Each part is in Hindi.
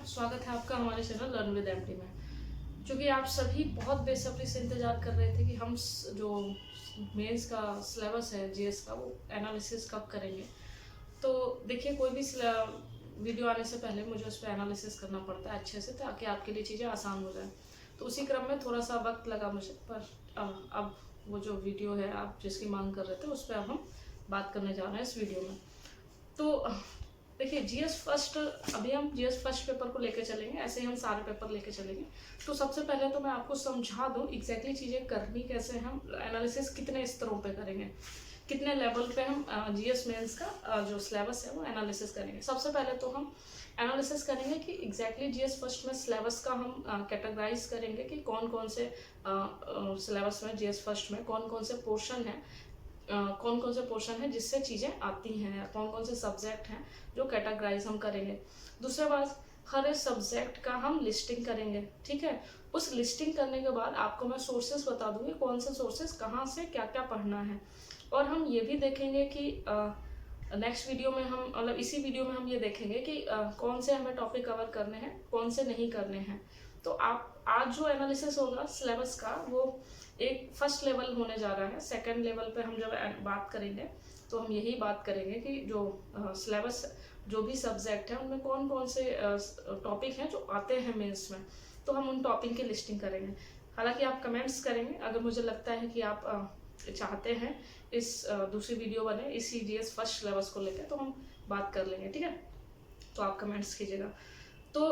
स्वागत है आपका हमारे चैनल लर्न विद एमटी में। चूँकि आप सभी बहुत बेसब्री से इंतज़ार कर रहे थे कि हम जो मेंस का सिलेबस है जीएस का वो एनालिसिस कब करेंगे। तो देखिए, कोई भी वीडियो आने से पहले मुझे उस पर एनालिसिस करना पड़ता है अच्छे से, ताकि आपके लिए चीज़ें आसान हो जाए। तो उसी क्रम में थोड़ा सा वक्त लगा मुझे, पर अब वो जो वीडियो है आप जिसकी मांग कर रहे थे उस पर अब हम बात करने जा रहे हैं इस वीडियो में। तो देखिए, जीएस फर्स्ट, अभी हम जीएस फर्स्ट पेपर को लेकर चलेंगे, ऐसे ही हम सारे पेपर लेकर चलेंगे। तो सबसे पहले तो मैं आपको समझा दूं एग्जैक्टली चीज़ें करनी कैसे, हम एनालिसिस कितने स्तरों पे करेंगे, कितने लेवल पे हम जीएस मेंस का जो सिलेबस है वो एनालिसिस करेंगे। सबसे पहले तो हम एनालिसिस करेंगे कि एग्जैक्टली जीएस फर्स्ट में सिलेबस का हम कैटेगराइज करेंगे कि कौन कौन से सिलेबस में जीएस फर्स्ट में कौन कौन से पोर्शन है, कौन कौन से पोर्शन है जिससे चीज़ें आती हैं, कौन कौन से सब्जेक्ट हैं जो कैटेगराइज हम करेंगे। दूसरे बात, हर एक सब्जेक्ट का हम लिस्टिंग करेंगे, ठीक है। उस लिस्टिंग करने के बाद आपको मैं सोर्सेस बता दूंगी, कौन से सोर्सेस कहाँ से क्या क्या पढ़ना है। और हम ये भी देखेंगे कि नेक्स्ट वीडियो में हम, मतलब इसी वीडियो में हम ये देखेंगे कि कौन से हमें टॉपिक कवर करने हैं, कौन से नहीं करने हैं। तो आप आज जो एनालिसिस होगा सिलेबस का वो एक फर्स्ट लेवल होने जा रहा है। सेकंड लेवल पे हम जब बात करेंगे तो हम यही बात करेंगे कि जो सिलेबस, जो भी सब्जेक्ट है उनमें कौन कौन से टॉपिक हैं जो आते हैं मेंस में, तो हम उन टॉपिक की लिस्टिंग करेंगे। हालांकि आप कमेंट्स करेंगे, अगर मुझे लगता है कि आप चाहते हैं इस दूसरी वीडियो बने इसी जीएस फर्स्ट सिलेबस को लेकर, तो हम बात कर लेंगे, ठीक है। तो आप कमेंट्स कीजिएगा। तो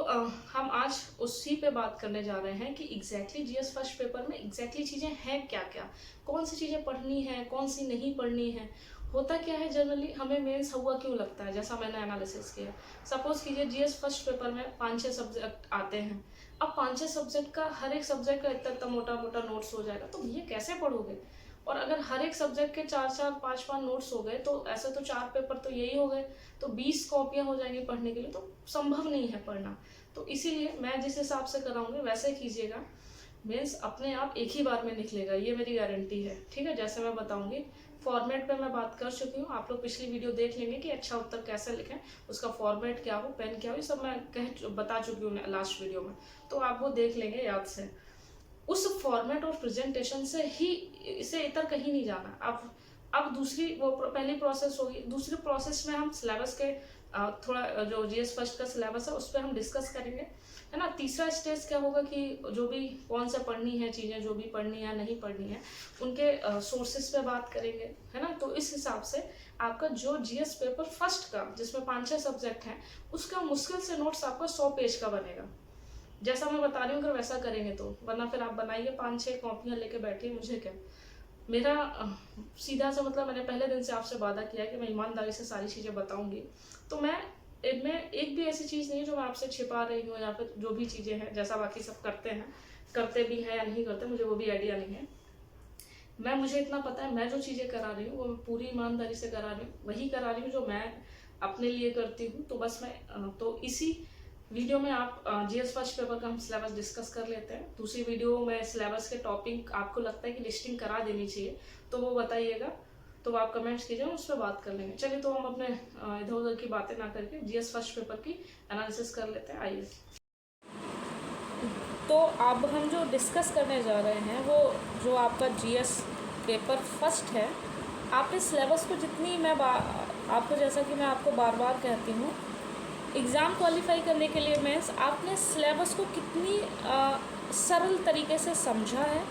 हम आज उसी पे बात करने जा रहे हैं कि एग्जैक्टली जीएस फर्स्ट पेपर में एग्जैक्टली चीज़ें हैं क्या क्या, कौन सी चीज़ें पढ़नी है, कौन सी नहीं पढ़नी है। होता क्या है, जनरली हमें मेंस हुआ क्यों लगता है, जैसा मैंने एनालिसिस किया। सपोज कीजिए जीएस फर्स्ट पेपर में 5-6 सब्जेक्ट आते हैं। अब 5-6 सब्जेक्ट का, हर एक सब्जेक्ट का इतना मोटा मोटा नोट्स हो जाएगा, तो ये कैसे पढ़ोगे। और अगर हर एक सब्जेक्ट के 4-4 5-5 नोट्स हो गए तो ऐसे तो 4 पेपर तो यही हो गए, तो 20 कॉपियां हो जाएंगी पढ़ने के लिए, तो संभव नहीं है पढ़ना। तो इसीलिए मैं जिस हिसाब से कराऊंगी वैसे कीजिएगा, मीन्स अपने आप एक ही बार में निकलेगा, ये मेरी गारंटी है, ठीक है। जैसे मैं बताऊंगी, फॉर्मेट पे मैं बात कर चुकी हूँ, आप लोग पिछली वीडियो देख लेंगे कि अच्छा उत्तर कैसे लिखें, उसका फॉर्मेट क्या हो, पेन क्या हो, ये सब मैं बता चुकी हूँ लास्ट वीडियो में, तो आप वो देख लेंगे याद से। उस फॉर्मेट और प्रेजेंटेशन से ही, इसे इतर कहीं नहीं जाना। अब दूसरी, वो पहली प्रोसेस होगी। दूसरी प्रोसेस में हम सिलेबस के थोड़ा जो जीएस फर्स्ट का सिलेबस है उस पर हम डिस्कस करेंगे, है ना। तीसरा स्टेज क्या होगा कि जो भी कौन सा पढ़नी है चीज़ें, जो भी पढ़नी है नहीं पढ़नी है, उनके सोर्सेस पे बात करेंगे, है ना। तो इस हिसाब से आपका जो जीएस पेपर फर्स्ट का, जिसमें 5-6 सब्जेक्ट हैं, उसका मुश्किल से नोट्स आपका 100 पेज का बनेगा। जैसा मैं बता रही हूँ, अगर वैसा करेंगे तो, वरना फिर आप बनाइए 5-6 कॉपियाँ लेके बैठिए, मुझे क्या। मेरा सीधा सा मतलब, मैंने पहले दिन से आपसे वादा किया कि मैं ईमानदारी से सारी चीज़ें बताऊंगी। तो मैं इनमें एक भी ऐसी चीज़ नहीं है जो मैं आपसे छिपा रही हूँ, या फिर जो भी चीज़ें हैं जैसा बाकी सब करते हैं, करते भी हैं या नहीं करते, मुझे वो भी आइडिया नहीं है। मुझे इतना पता है, मैं जो चीज़ें करा रही हूँ वो मैं पूरी ईमानदारी से करा रही हूँ, वही करा रही हूँ जो मैं अपने लिए करती हूँ। तो बस मैं तो इसी वीडियो में आप जीएस फर्स्ट पेपर का हम सिलेबस डिस्कस कर लेते हैं। दूसरी वीडियो में सिलेबस के टॉपिक आपको लगता है कि लिस्टिंग करा देनी चाहिए तो वो बताइएगा, तो आप कमेंट्स कीजिए, उस पर बात कर लेंगे। चलिए, तो हम अपने इधर उधर की बातें ना करके जीएस फर्स्ट पेपर की एनालिसिस कर लेते हैं, आइए। तो अब हम जो डिस्कस करने जा रहे हैं वो जो आपका जीएस पेपर फर्स्ट है। आपने सिलेबस को जितनी, मैं आपको, जैसा कि मैं आपको बार बार कहती हूँ, एग्ज़ाम क्वालिफाई करने के लिए मीन्स आपने सिलेबस को कितनी सरल तरीके से समझा है,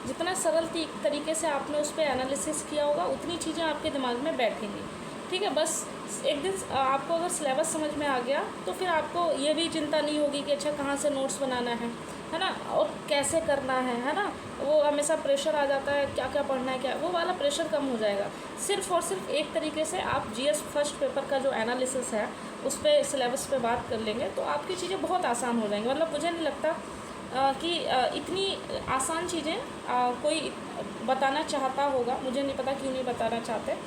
जितना सरल तरीके से आपने उस पर एनालिसिस किया होगा, उतनी चीज़ें आपके दिमाग में बैठेंगी, ठीक है। बस एक दिन आपको अगर सिलेबस समझ में आ गया तो फिर आपको ये भी चिंता नहीं होगी कि अच्छा कहाँ से नोट्स बनाना है ना, और कैसे करना है ना। वो हमेशा प्रेशर आ जाता है, क्या क्या पढ़ना है, क्या, वो वाला प्रेशर कम हो जाएगा। सिर्फ और सिर्फ एक तरीके से आप जीएस फर्स्ट पेपर का जो एनालिसिस है उस पर, सिलेबस पे बात कर लेंगे तो आपकी चीज़ें बहुत आसान हो जाएंगी। मतलब मुझे नहीं लगता कि इतनी आसान चीज़ें कोई बताना चाहता होगा, मुझे नहीं पता क्यों नहीं बताना चाहते।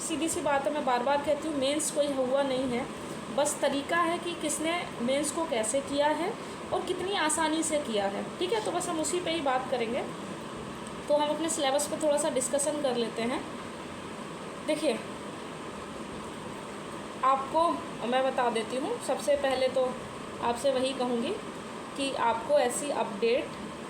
सीधी सी बात है, मैं बार बार कहती हूँ, मेंस कोई हुआ नहीं है, बस तरीका है कि किसने मेंस को कैसे किया है और कितनी आसानी से किया है, ठीक है। तो बस हम उसी पे ही बात करेंगे। तो हम अपने सिलेबस पे थोड़ा सा डिस्कशन कर लेते हैं। देखिए, आपको मैं बता देती हूँ, सबसे पहले तो आपसे वही कहूँगी कि आपको ऐसी अपडेट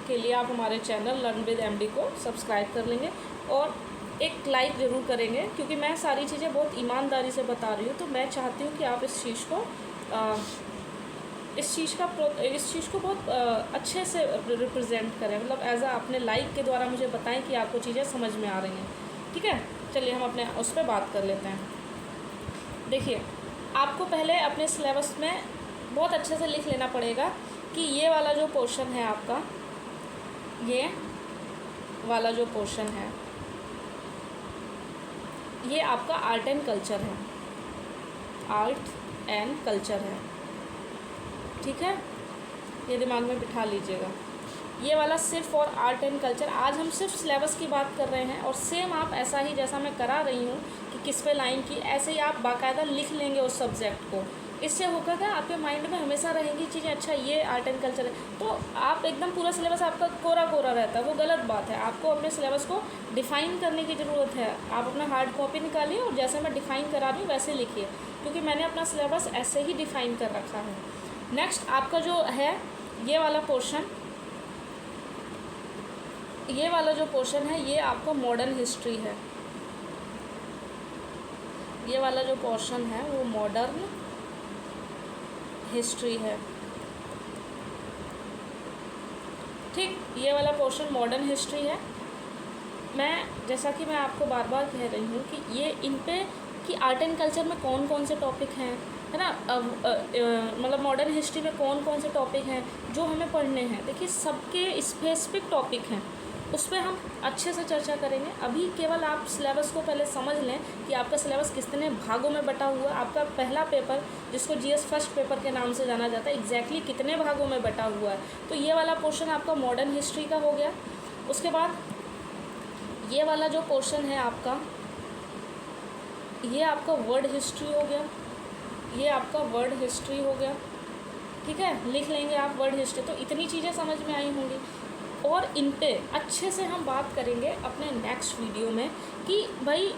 के लिए आप हमारे चैनल लर्न विद एमडी को सब्सक्राइब कर लेंगे और एक लाइक ज़रूर करेंगे, क्योंकि मैं सारी चीज़ें बहुत ईमानदारी से बता रही हूँ। तो मैं चाहती हूँ कि आप इस चीज़ को बहुत अच्छे से रिप्रेजेंट करें, मतलब एज अपने लाइक के द्वारा मुझे बताएं कि आपको चीज़ें समझ में आ रही हैं। ठीक है, चलिए हम अपने उस पर बात कर लेते हैं। देखिए, आपको पहले अपने सिलेबस में बहुत अच्छे से लिख लेना पड़ेगा कि ये वाला जो पोर्शन है आपका, ये वाला जो पोर्शन है ये आपका आर्ट एंड कल्चर है, आर्ट एंड कल्चर है। ठीक है, ये दिमाग में बिठा लीजिएगा। ये वाला सिर्फ और आर्ट एंड कल्चर, आज हम सिर्फ सिलेबस की बात कर रहे हैं। और सेम आप ऐसा ही जैसा मैं करा रही हूँ कि किस पे लाइन की, ऐसे ही आप बाकायदा लिख लेंगे उस सब्जेक्ट को। इससे होगा क्या, आपके माइंड में हमेशा रहेंगी चीज़ें, अच्छा ये आर्ट एंड कल्चर है। तो आप एकदम पूरा सिलेबस आपका कोरा कोरा रहता है, वो गलत बात है। आपको अपने सिलेबस को डिफ़ाइन करने की ज़रूरत है। आप अपना हार्ड कॉपी निकालिए और जैसे मैं डिफ़ाइन करा रही हूँ वैसे लिखिए, क्योंकि मैंने अपना सिलेबस ऐसे ही डिफ़ाइन कर रखा है। नेक्स्ट आपका जो है ये वाला पोर्शन, ये वाला जो पोर्शन है ये आपका मॉडर्न हिस्ट्री है। ये वाला जो पोर्शन है वो मॉडर्न हिस्ट्री है। ठीक, ये वाला पोर्शन मॉडर्न हिस्ट्री है। मैं जैसा कि मैं आपको बार बार कह रही हूँ कि ये इन पे कि आर्ट एंड कल्चर में कौन कौन से टॉपिक हैं, है ना, मतलब मॉडर्न हिस्ट्री में कौन कौन से टॉपिक हैं जो हमें पढ़ने हैं। देखिए, सबके स्पेसिफिक टॉपिक हैं, उस पर हम अच्छे से चर्चा करेंगे। अभी केवल आप सिलेबस को पहले समझ लें कि आपका सिलेबस कितने भागों में बटा हुआ है। आपका पहला पेपर, जिसको जीएस फर्स्ट पेपर के नाम से जाना जाता है, एग्जैक्टली कितने भागों में बटा हुआ है। तो ये वाला पोर्शन आपका मॉडर्न हिस्ट्री का हो गया। उसके बाद ये वाला जो पोर्शन है आपका, ये आपका वर्ड हिस्ट्री हो गया, ये आपका वर्ड हिस्ट्री हो गया। ठीक है, लिख लेंगे आप वर्ड हिस्ट्री। तो इतनी चीज़ें समझ में आई होंगी और इन पे अच्छे से हम बात करेंगे अपने नेक्स्ट वीडियो में कि भाई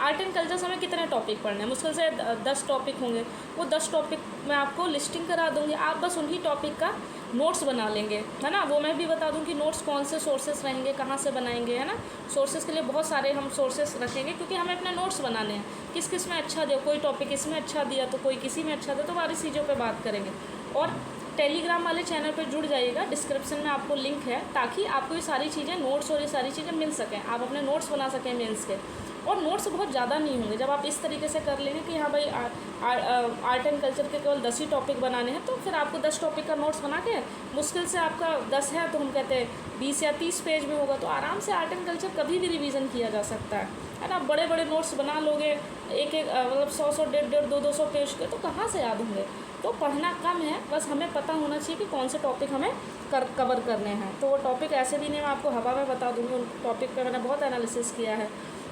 आर्ट एंड कल्चर हमें कितने टॉपिक पढ़ने हैं। मुश्किल से 10 टॉपिक होंगे। वो 10 टॉपिक मैं आपको लिस्टिंग करा दूँगी, आप बस उन्हीं टॉपिक का नोट्स बना लेंगे, है ना। वो मैं भी बता दूँ कि नोट्स कौन से सोर्सेस रहेंगे, कहाँ से बनाएंगे, है ना। सोर्सेस के लिए बहुत सारे हम सोर्सेस रखेंगे, क्योंकि हमें अपने नोट्स बनाने हैं। किस किस में अच्छा दिया, कोई टॉपिक इसमें अच्छा दिया तो कोई किसी में अच्छा दिया, तो सारी चीज़ों पर बात करेंगे। और टेलीग्राम वाले चैनल पर जुड़ जाइएगा, डिस्क्रिप्शन में आपको लिंक है, ताकि आपको ये सारी चीज़ें, नोट्स और ये सारी चीज़ें मिल सकें, आप अपने नोट्स बना सकें मेंस के। और नोट्स बहुत ज़्यादा नहीं होंगे। जब आप इस तरीके से कर लेंगे कि हाँ भाई आर्ट एंड कल्चर के केवल 10 ही टॉपिक बनाने हैं, तो फिर आपको 10 टॉपिक का नोट्स बना के, मुश्किल से आपका 10 है तो हम कहते हैं 20 या 30 पेज में होगा, तो आराम से आर्ट एंड कल्चर कभी भी रिवीजन किया जा सकता है ना। बड़े बड़े नोट्स बना लोगे, एक मतलब 100 150 200 पेज के, तो कहाँ से याद होंगे। तो पढ़ना कम है, बस हमें पता होना चाहिए कि कौन से टॉपिक हमें कवर करने हैं। तो वो टॉपिक ऐसे भी नहीं, मैं आपको हवा में बता दूँगी। उन टॉपिक पर मैंने बहुत एनालिसिस किया है,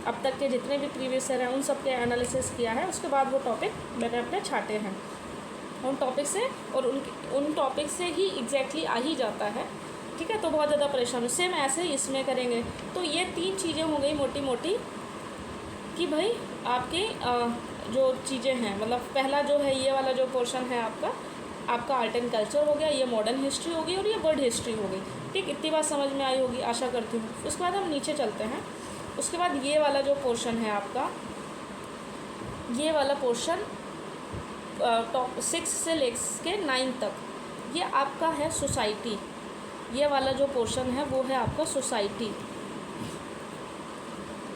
अब तक के जितने भी प्रीवियस ईयर हैं उन सब के एनालिसिस किया है। उसके बाद वो टॉपिक मैंने अपने छाटे हैं उन टॉपिक से, और उन टॉपिक से ही एग्जैक्टली आ ही जाता है। ठीक है, तो बहुत ज़्यादा परेशान हो। सेम ऐसे ही इसमें करेंगे। तो ये 3 चीज़ें हो गई मोटी मोटी कि भाई आपकी जो चीज़ें हैं, मतलब पहला जो है ये वाला जो पोर्शन है आपका आर्ट एंड कल्चर हो गया, ये मॉडर्न हिस्ट्री होगी और ये वर्ड हिस्ट्री हो गई। ठीक, इतनी बात समझ में आई होगी आशा करती हूँ। उसके बाद हम नीचे चलते हैं। उसके बाद ये वाला जो पोर्शन है आपका, ये वाला पोर्शन टॉप 6 से लेके 9 तक, ये आपका है सोसाइटी। ये वाला जो पोर्शन है वो है आपका सोसाइटी।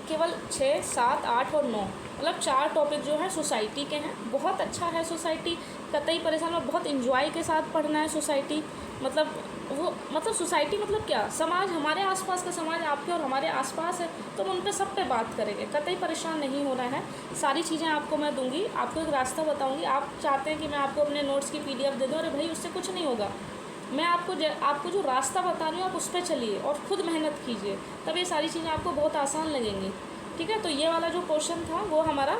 केवल 6, 7, 8 और 9, मतलब 4 टॉपिक जो है सोसाइटी के हैं। बहुत अच्छा है सोसाइटी, कतई परेशान, और बहुत इन्जॉय के साथ पढ़ना है सोसाइटी। मतलब सोसाइटी मतलब क्या, समाज, हमारे आसपास का समाज आपके और हमारे आसपास है, तो हम उन पे सब पे बात करेंगे। कतई परेशान नहीं होना है, सारी चीज़ें आपको मैं दूंगी, आपको एक रास्ता बताऊंगी। आप चाहते हैं कि मैं आपको अपने नोट्स की PDF दे दूँ, अरे भाई उससे कुछ नहीं होगा। मैं आपको जो रास्ता बता रही हूँ आप उस पर चलिए और ख़ुद मेहनत कीजिए, तब ये सारी चीज़ें आपको बहुत आसान लगेंगी। ठीक है, तो ये वाला जो पोर्शन था वो हमारा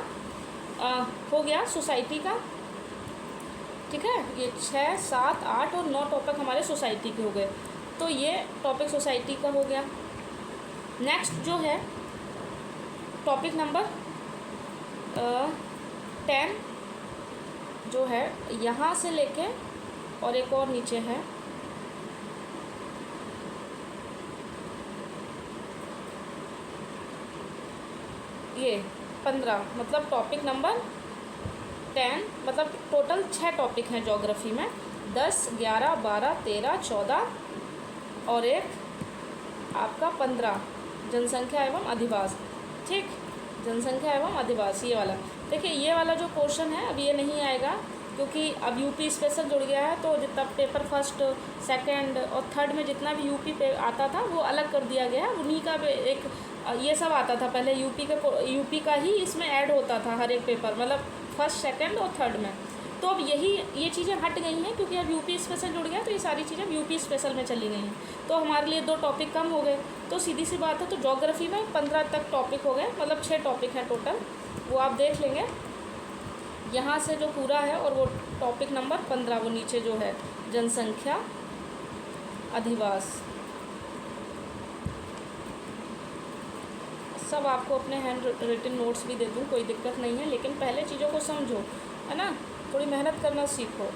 हो गया सोसाइटी का। ठीक है, ये 6, 7, 8 और 9 टॉपिक हमारे सोसाइटी के हो गए। तो ये टॉपिक सोसाइटी का हो गया। नेक्स्ट जो है टॉपिक नंबर 10, जो है यहाँ से लेके और एक और नीचे है, ये 15, मतलब टॉपिक नंबर 10, मतलब टोटल 6 टॉपिक हैं ज्योग्राफी में, 10, 11, 12, 13, 14 और एक आपका 15 जनसंख्या एवं अधिवास। ठीक, जनसंख्या एवं अधिवास ये वाला। देखिए ये वाला जो पोर्शन है अब ये नहीं आएगा, क्योंकि अब यूपी स्पेशल जुड़ गया है, तो जितना पेपर फर्स्ट, सेकंड और थर्ड में जितना भी यूपी पे आता था वो अलग कर दिया गया। उन्हीं का एक ये सब आता था पहले, यूपी का ही इसमें ऐड होता था हर एक पेपर, मतलब फर्स्ट, सेकंड और थर्ड में। तो अब ये चीज़ें हट गई हैं, क्योंकि अब यूपी स्पेशल जुड़ गया, तो ये सारी चीज़ें यूपी स्पेशल में चली गई हैं, तो हमारे लिए 2 टॉपिक कम हो गए। तो सीधी सी बात है, तो ज्योग्राफी में 15 तक टॉपिक हो गए, मतलब 6 टॉपिक हैं टोटल, वो आप देख लेंगे यहाँ से जो पूरा है। और वो टॉपिक नंबर 15 वो नीचे जो है जनसंख्या अधिवास, सब आपको अपने हैंड रिटन नोट्स भी दे दूँ, कोई दिक्कत नहीं है, लेकिन पहले चीज़ों को समझो, है ना, थोड़ी मेहनत करना सीखो।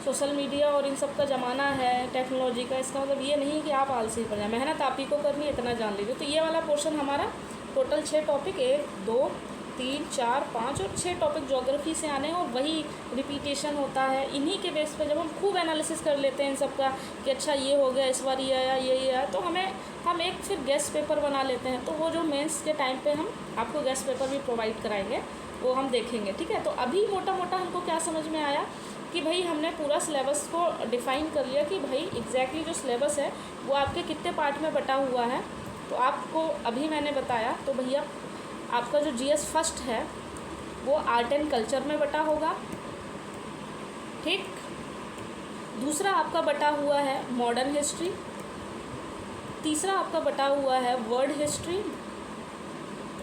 सोशल मीडिया और इन सब का ज़माना है टेक्नोलॉजी का, इसका मतलब ये नहीं कि आप आलसी पड़ जाए, मेहनत आप ही को करनी है, इतना जान लीजिए। तो ये वाला पोर्शन हमारा टोटल 6 टॉपिक, 1, 2, 3, 4, 5 और 6 टॉपिक ज्योग्राफी से आने हैं, और वही रिपीटेशन होता है। इन्हीं के बेस पे जब हम खूब एनालिसिस कर लेते हैं इन सब का कि अच्छा ये हो गया, इस बार ये आया, ये आया, तो हम एक फिर गेस्ट पेपर बना लेते हैं। तो वो जो मेंस के टाइम पे हम आपको गेस्ट पेपर भी प्रोवाइड कराएंगे, वो हम देखेंगे। ठीक है, तो अभी मोटा मोटा हमको क्या समझ में आया कि भाई हमने पूरा सिलेबस को डिफ़ाइन कर लिया कि भाई एग्जैक्टली जो सिलेबस है वो आपके कितने पार्ट में बटा हुआ है। तो आपको अभी मैंने बताया, तो भैया आपका जो जीएस फर्स्ट है वो आर्ट एंड कल्चर में बटा होगा। ठीक, दूसरा आपका बटा हुआ है मॉडर्न हिस्ट्री, तीसरा आपका बटा हुआ है वर्ल्ड हिस्ट्री,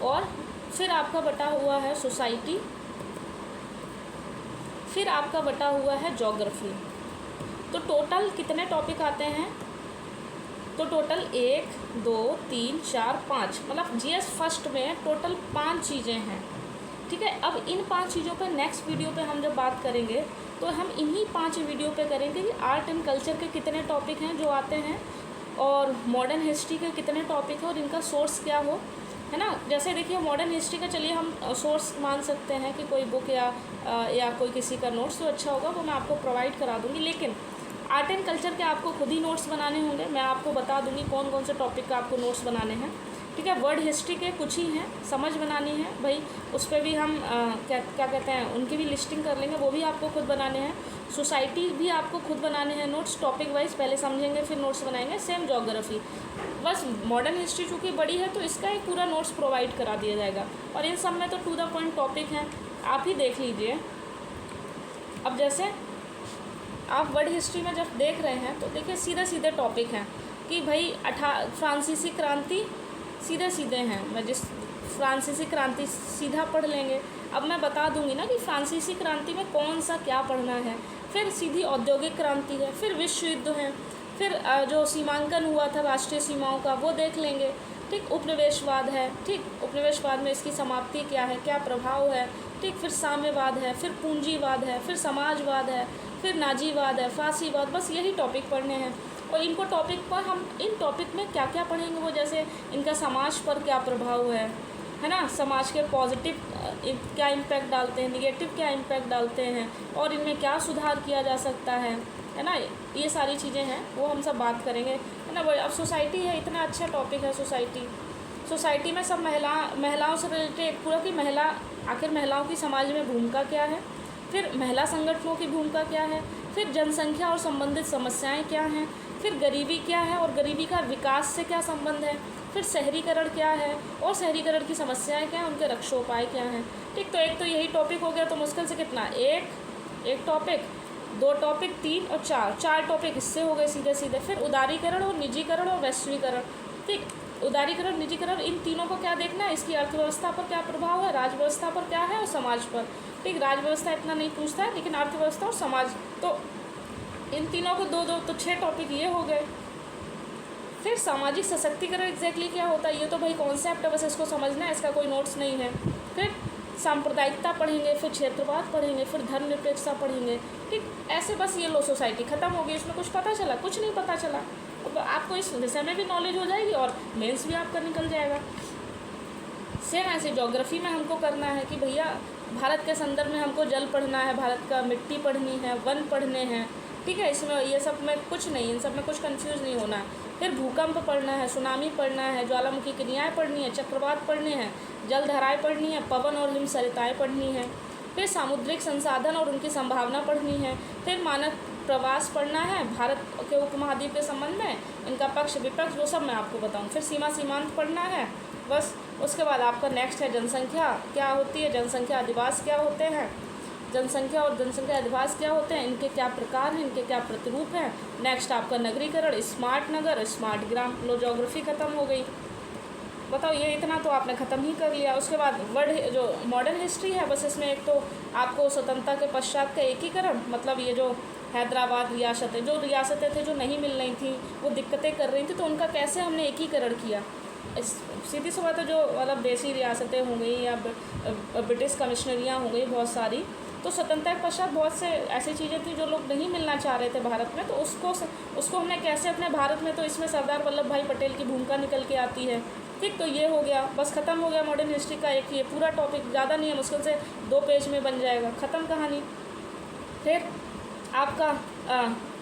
और फिर आपका बटा हुआ है सोसाइटी, फिर आपका बटा हुआ है ज्योग्राफी। तो टोटल कितने टॉपिक आते हैं? तो टोटल 1, 2, 3, 4, 5, मतलब जीएस फर्स्ट में टोटल 5 चीज़ें हैं। ठीक है, अब इन 5 चीज़ों पे नेक्स्ट वीडियो पे हम जब बात करेंगे तो हम इन्हीं 5 वीडियो पे करेंगे कि आर्ट एंड कल्चर के कितने टॉपिक हैं जो आते हैं, और मॉडर्न हिस्ट्री के कितने टॉपिक हैं और इनका सोर्स क्या हो, है ना। जैसे देखिए मॉडर्न हिस्ट्री का चलिए हम सोर्स मान सकते हैं कि कोई बुक या कोई किसी का नोट्स तो अच्छा होगा, वो मैं आपको प्रोवाइड करा दूँगी। लेकिन आर्ट एंड कल्चर के आपको खुद ही नोट्स बनाने होंगे, मैं आपको बता दूंगी कौन कौन से टॉपिक का आपको नोट्स बनाने हैं। ठीक है, वर्ल्ड हिस्ट्री के कुछ ही हैं, समझ बनानी है भाई, उस पर भी हम क्या कहते हैं, उनकी भी लिस्टिंग कर लेंगे, वो भी आपको खुद बनाने हैं। सोसाइटी भी आपको खुद बनाने हैं नोट्स, टॉपिक वाइज पहले समझेंगे फिर नोट्स बनाएंगे। सेम ज्योग्राफी, बस मॉडर्न हिस्ट्री चूँकि बड़ी है तो इसका एक पूरा नोट्स प्रोवाइड करा दिया जाएगा, और इन सब में तो टू द पॉइंट टॉपिक हैं, आप ही देख लीजिए। अब जैसे आप वर्ल्ड हिस्ट्री में जब देख रहे हैं तो देखिए सीधे सीधे टॉपिक हैं कि भाई फ्रांसीसी क्रांति, सीधे सीधे हैं, मैं जिस फ्रांसीसी क्रांति सीधा पढ़ लेंगे। अब मैं बता दूंगी ना कि फ्रांसीसी क्रांति में कौन सा क्या पढ़ना है। फिर सीधी औद्योगिक क्रांति है, फिर विश्व युद्ध है, फिर जो सीमांकन हुआ था राष्ट्रीय सीमाओं का वो देख लेंगे। ठीक, उपनिवेशवाद है, ठीक, उपनिवेशवाद में इसकी समाप्ति क्या है, क्या प्रभाव है। ठीक, फिर साम्यवाद है, फिर पूंजीवाद है, फिर समाजवाद है, फिर नाजीवाद है, फांसीवाद, बस यही टॉपिक पढ़ने हैं। और इनको टॉपिक पर हम इन टॉपिक में क्या क्या पढ़ेंगे, वो जैसे इनका समाज पर क्या प्रभाव है ना, समाज के पॉजिटिव क्या इम्पैक्ट डालते हैं, निगेटिव क्या इम्पैक्ट डालते हैं, और इनमें क्या सुधार किया जा सकता है ना, ये सारी चीज़ें हैं वो हम सब बात करेंगे, है ना। अब सोसाइटी है, इतना अच्छा टॉपिक है सोसाइटी में सब महिलाओं से रिलेटेड पूरा कि आखिर महिलाओं की समाज में भूमिका क्या है, फिर महिला संगठनों की भूमिका क्या है, फिर जनसंख्या और संबंधित समस्याएं क्या हैं, फिर गरीबी क्या है और गरीबी का विकास से क्या संबंध है, फिर शहरीकरण क्या है और शहरीकरण की समस्याएं क्या हैं, उनके रक्षोपाय क्या हैं। ठीक, तो एक तो यही टॉपिक हो गया, तो मुश्किल से कितना, एक टॉपिक, 2 टॉपिक, 3 और 4 टॉपिक इससे हो गए सीधे सीधे। फिर उदारीकरण और निजीकरण और वैश्वीकरण। ठीक, उदारीकरण, निजीकरण, इन तीनों को क्या देखना है, इसकी अर्थव्यवस्था पर क्या प्रभाव है, राज व्यवस्था पर क्या है और समाज पर। ठीक, राज व्यवस्था इतना नहीं पूछता है, लेकिन अर्थव्यवस्था और समाज, तो इन तीनों को 2 तो 6 टॉपिक ये हो गए। फिर सामाजिक सशक्तिकरण एग्जैक्टली क्या होता है, ये तो भाई कॉन्सेप्ट है, बस इसको समझना है, इसका कोई नोट्स नहीं है। फिर सांप्रदायिकता पढ़ेंगे, फिर क्षेत्रवाद पढ़ेंगे, फिर धर्मनिरपेक्षता पढ़ेंगे। ठीक, ऐसे बस ये लो सोसाइटी ख़त्म हो गई। इसमें कुछ पता चला? कुछ नहीं पता चला। अब आपको इस विषय में भी नॉलेज हो जाएगी और मेंस भी आपका निकल जाएगा। सेम ऐसे ज्योग्राफी में हमको करना है कि भैया भारत के संदर्भ में हमको जल पढ़ना है, भारत का मिट्टी पढ़नी है, वन पढ़ने हैं। ठीक है, इसमें ये सब में कुछ नहीं, इन सब में कुछ कंफ्यूज नहीं होना है। फिर भूकंप पढ़ना है, सुनामी पढ़ना है, ज्वालामुखी क्रियाएँ पढ़नी है, चक्रवात पढ़ने हैं, जलधाराएँ पढ़नी है, पवन और हिमसरिताएँ पढ़नी है। फिर सामुद्रिक संसाधन और उनकी संभावना पढ़नी है। फिर मानव प्रवास पढ़ना है, भारत के उपमहाद्वीप के संबंध में, इनका पक्ष विपक्ष, वो सब मैं आपको बताऊँ। फिर सीमा सीमांत पढ़ना है बस। उसके बाद आपका नेक्स्ट है जनसंख्या क्या होती है, जनसंख्या अधिवास क्या होते हैं, जनसंख्या और जनसंख्या अधिवास क्या होते हैं, इनके क्या प्रकार हैं, इनके क्या प्रतिरूप हैं। नेक्स्ट आपका नगरीकरण, स्मार्ट नगर, स्मार्ट ग्राम। लो ज्योग्राफी ख़त्म हो गई। बताओ, ये इतना तो आपने ख़त्म ही कर लिया। उसके बाद वर्ल्ड जो मॉडर्न हिस्ट्री है, बस इसमें एक तो आपको स्वतंत्रता के पश्चात का एकीकरण, मतलब ये जो हैदराबाद रियासतें, जो रियासतें थे जो नहीं मिल रही थी, वो दिक्कतें कर रही थी, तो उनका कैसे हमने एकीकरण किया। सीधी सी बात है, जो मतलब देसी रियासतें हो गई या ब्रिटिश कमिश्नरियाँ हो गई बहुत सारी, तो स्वतंत्रता के पश्चात बहुत से ऐसी चीज़ें थी जो लोग नहीं मिलना चाह रहे थे भारत में, तो उसको हमने कैसे अपने भारत में, तो इसमें सरदार वल्लभ भाई पटेल की भूमिका निकल के आती है। ठीक, तो ये हो गया, बस ख़त्म हो गया मॉडर्न हिस्ट्री का एक ये पूरा टॉपिक। ज़्यादा नहीं है, मुश्किल से 2 पेज में बन जाएगा, ख़त्म कहानी। फिर आपका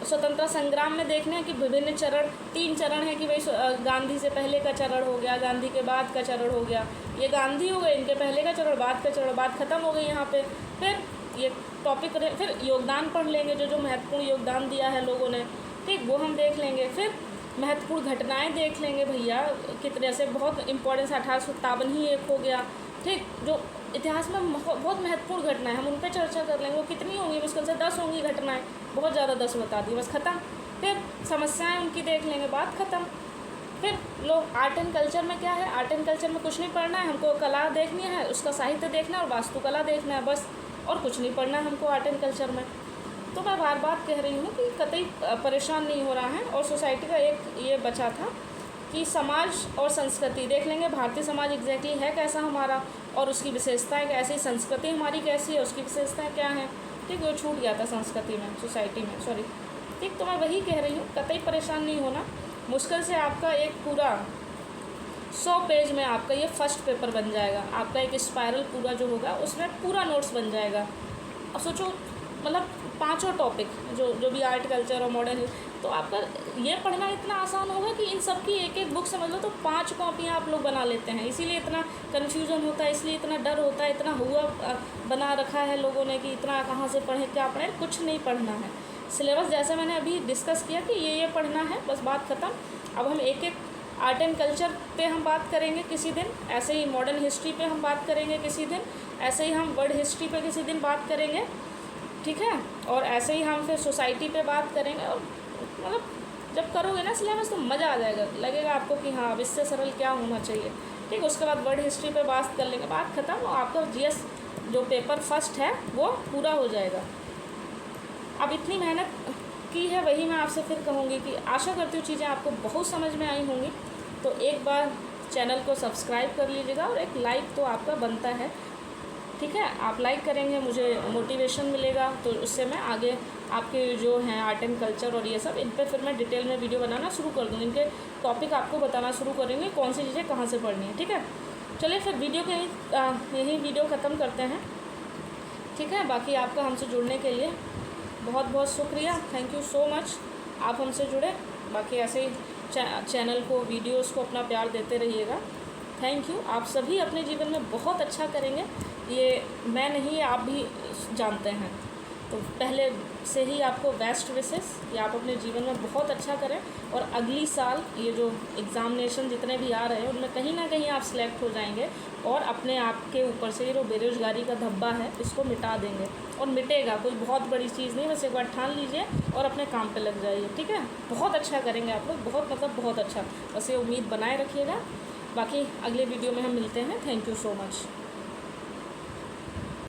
स्वतंत्रता संग्राम में देखने हैं कि विभिन्न चरण, 3 चरण है कि भाई गांधी से पहले का चरण हो गया, गांधी के बाद का चरण हो गया, ये गांधी हो गए, इनके पहले का चरण, बाद का चरण, बात ख़त्म हो गई यहाँ पे। फिर ये टॉपिक, फिर योगदान पढ़ लेंगे, जो महत्वपूर्ण योगदान दिया है लोगों ने, ठीक, वो हम देख लेंगे। फिर महत्वपूर्ण घटनाएं देख लेंगे भैया, कितने से बहुत इंपॉर्टेंस 1857 ही एक हो गया। ठीक, जो इतिहास में बहुत महत्वपूर्ण घटनाएं, हम उन पर चर्चा कर लेंगे। वो कितनी होंगी? मुश्किल से 10 होंगी घटनाएं, बहुत ज़्यादा 10 बता दी, बस ख़त्म। फिर समस्याएं उनकी देख लेंगे, बात ख़त्म। फिर लो आर्ट एंड कल्चर में क्या है, आर्ट एंड कल्चर में कुछ नहीं पढ़ना है हमको, कला देखनी है, उसका साहित्य देखना है और वास्तुकला देखना है, बस, और कुछ नहीं पढ़ना है हमको आर्ट एंड कल्चर में। तो मैं बार बार कह रही हूँ कि कतई परेशान नहीं हो रहा है। और सोसाइटी का एक ये बचा था कि समाज और संस्कृति देख लेंगे, भारतीय समाज एग्जैक्टली है कैसा हमारा और उसकी विशेषताएं कैसी, संस्कृति हमारी कैसी है, उसकी विशेषताएं क्या हैं। ठीक, वो छूट गया था संस्कृति में, सोसाइटी में, सॉरी। ठीक, तो मैं वही कह रही हूँ, कतई परेशान नहीं होना। मुश्किल से आपका एक पूरा 100 पेज में आपका ये फर्स्ट पेपर बन जाएगा। आपका एक स्पायरल पूरा जो होगा उसमें पूरा नोट्स बन जाएगा। अब सोचो, मतलब 5 टॉपिक जो भी आर्ट कल्चर और मॉडर्न, तो आपका ये पढ़ना इतना आसान होगा कि इन सब की एक एक बुक समझ लो तो 5 कॉपियाँ आप लोग बना लेते हैं। इसीलिए इतना कन्फ्यूज़न होता है, इसलिए इतना डर होता है, इतना हुआ बना रखा है लोगों ने कि इतना कहाँ से पढ़ें, क्या पढ़ें। कुछ नहीं पढ़ना है, सिलेबस जैसे मैंने अभी डिस्कस किया कि ये पढ़ना है, बस बात ख़त्म। अब हम एक एक आर्ट एंड कल्चर पे हम बात करेंगे किसी दिन, ऐसे ही मॉडर्न हिस्ट्री पे हम बात करेंगे किसी दिन, ऐसे ही हम वर्ल्ड हिस्ट्री पे किसी दिन बात करेंगे, ठीक है। और ऐसे ही हम फिर सोसाइटी पे बात करेंगे। और मतलब जब करोगे ना सिलेबस तो मज़ा आ जाएगा, लगेगा आपको कि हाँ अब इससे सरल क्या होना चाहिए। ठीक, उसके बाद वर्ल्ड हिस्ट्री पे बात कर लेंगे, बात ख़त्म, और आपका जीएस जो पेपर फर्स्ट है वो पूरा हो जाएगा। अब इतनी मेहनत की है, वही मैं आपसे फिर कहूँगी कि आशा करती हूँ चीज़ें आपको बहुत समझ में आई होंगी। तो एक बार चैनल को सब्सक्राइब कर लीजिएगा और एक लाइक तो आपका बनता है, ठीक है। आप लाइक करेंगे, मुझे मोटिवेशन मिलेगा, तो उससे मैं आगे आपके जो हैं आर्ट एंड कल्चर और ये सब, इन पर फिर मैं डिटेल में वीडियो बनाना शुरू कर दूँगी। इनके टॉपिक आपको बताना शुरू करेंगे, कौन सी चीज़ें कहाँ से पढ़नी है, ठीक है। चलिए फिर वीडियो के यही वीडियो ख़त्म करते हैं, ठीक है। बाकी आपका हमसे जुड़ने के लिए बहुत बहुत शुक्रिया, थैंक यू सो मच, आप हमसे जुड़े। बाकी ऐसे ही चैनल को, वीडियोस को अपना प्यार देते रहिएगा। Thank you. आप सभी अपने जीवन में बहुत अच्छा करेंगे, ये मैं नहीं, आप भी जानते हैं। तो पहले से ही आपको बेस्ट विशेस कि आप अपने जीवन में बहुत अच्छा करें, और अगली साल ये जो एग्ज़ामिनेशन जितने भी आ रहे हैं उनमें कहीं ना कहीं आप सिलेक्ट हो जाएंगे, और अपने आप के ऊपर से ये जो बेरोज़गारी का धब्बा है इसको मिटा देंगे, और मिटेगा, कोई बहुत बड़ी चीज़ नहीं, बस एक बार ठान लीजिए और अपने काम पे लग जाइए, ठीक है। बहुत अच्छा करेंगे आप लोग, बहुत मतलब बहुत अच्छा, बस ये उम्मीद बनाए रखिएगा। बाकी अगले वीडियो में हम मिलते हैं, थैंक यू सो मच।